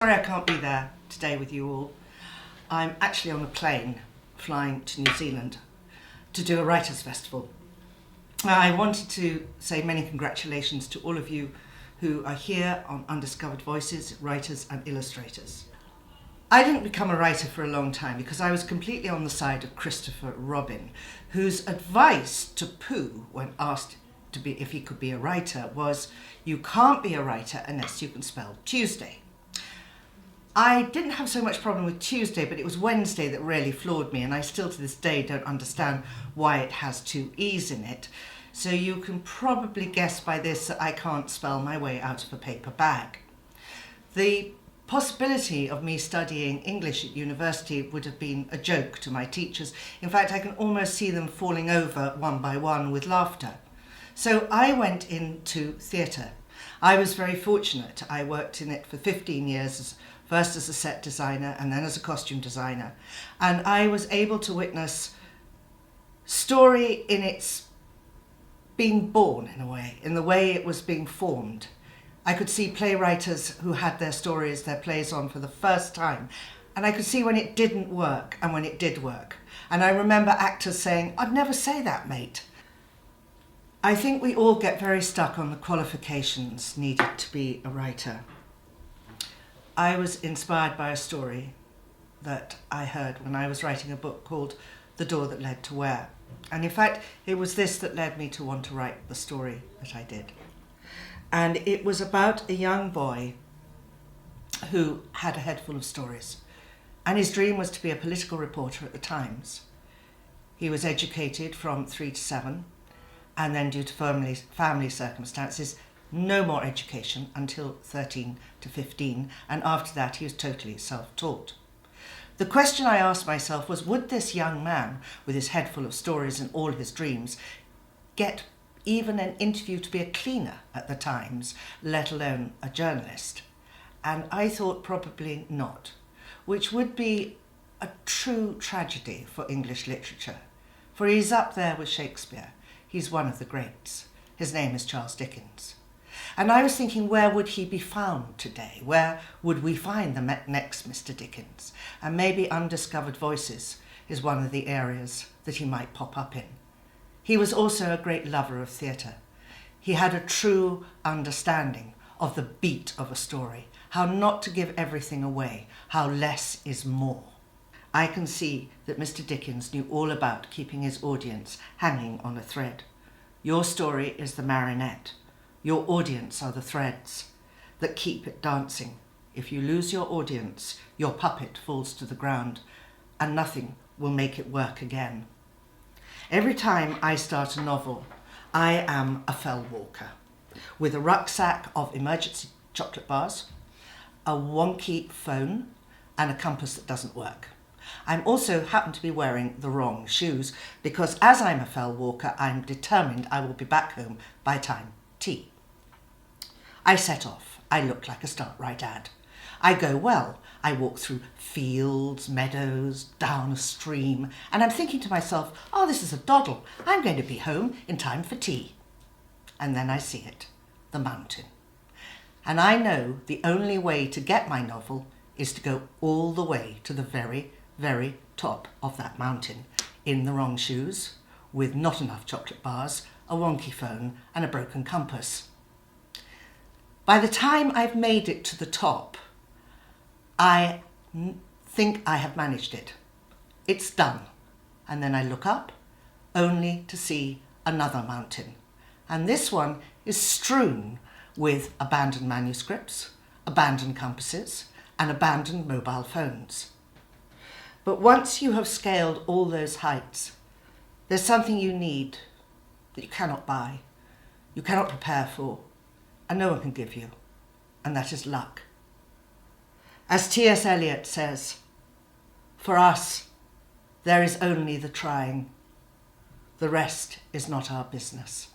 Sorry I can't be there today with you all. I'm actually on a plane flying to New Zealand to do a writers' festival. I wanted to say many congratulations to all of you who are here on Undiscovered Voices, writers and illustrators. I didn't become a writer for a long time because I was completely on the side of Christopher Robin, whose advice to Pooh when asked if he could be a writer was, "You can't be a writer unless you can spell Tuesday." I didn't have so much problem with Tuesday, but it was Wednesday that really floored me, and I still to this day don't understand why it has two E's in it. So you can probably guess by this that I can't spell my way out of a paper bag. The possibility of me studying English at university would have been a joke to my teachers. In fact, I can almost see them falling over one by one with laughter. So I went into theatre. I was very fortunate. I worked in it for 15 years, first as a set designer and then as a costume designer. And I was able to witness story in its being born, in a way, in the way it was being formed. I could see playwrights who had their stories, their plays on for the first time. And I could see when it didn't work and when it did work. And I remember actors saying, "I'd never say that, mate." I think we all get very stuck on the qualifications needed to be a writer. I was inspired by a story that I heard when I was writing a book called The Door That Led to Where. And in fact, it was this that led me to want to write the story that I did. And it was about a young boy who had a head full of stories. And his dream was to be a political reporter at the Times. He was educated from 3 to 7, and then due to family circumstances, no more education until 13 to 15, and after that he was totally self-taught. The question I asked myself was, would this young man, with his head full of stories and all his dreams, get even an interview to be a cleaner at the Times, let alone a journalist? And I thought probably not, which would be a true tragedy for English literature, for he's up there with Shakespeare. He's one of the greats. His name is Charles Dickens. And I was thinking, where would he be found today? Where would we find the next Mr. Dickens? And maybe Undiscovered Voices is one of the areas that he might pop up in. He was also a great lover of theatre. He had a true understanding of the beat of a story, how not to give everything away, how less is more. I can see that Mr. Dickens knew all about keeping his audience hanging on a thread. Your story is the marionette. Your audience are the threads that keep it dancing. If you lose your audience, your puppet falls to the ground and nothing will make it work again. Every time I start a novel, I am a fell walker with a rucksack of emergency chocolate bars, a wonky phone and a compass that doesn't work. I also happen to be wearing the wrong shoes because as I'm a fell walker, I'm determined I will be back home by time tea. I set off. I look like a start right ad. I go well. I walk through fields, meadows, down a stream, and I'm thinking to myself, oh, this is a doddle. I'm going to be home in time for tea. And then I see it, the mountain. And I know the only way to get my novel is to go all the way to the very, very top of that mountain in the wrong shoes, with not enough chocolate bars, a wonky phone and a broken compass. By the time I've made it to the top, I think I have managed it. It's done. And then I look up, only to see another mountain. And this one is strewn with abandoned manuscripts, abandoned compasses, and abandoned mobile phones. But once you have scaled all those heights, there's something you need that you cannot buy, you cannot prepare for, and no one can give you, and that is luck. As T.S. Eliot says, for us, there is only the trying. The rest is not our business.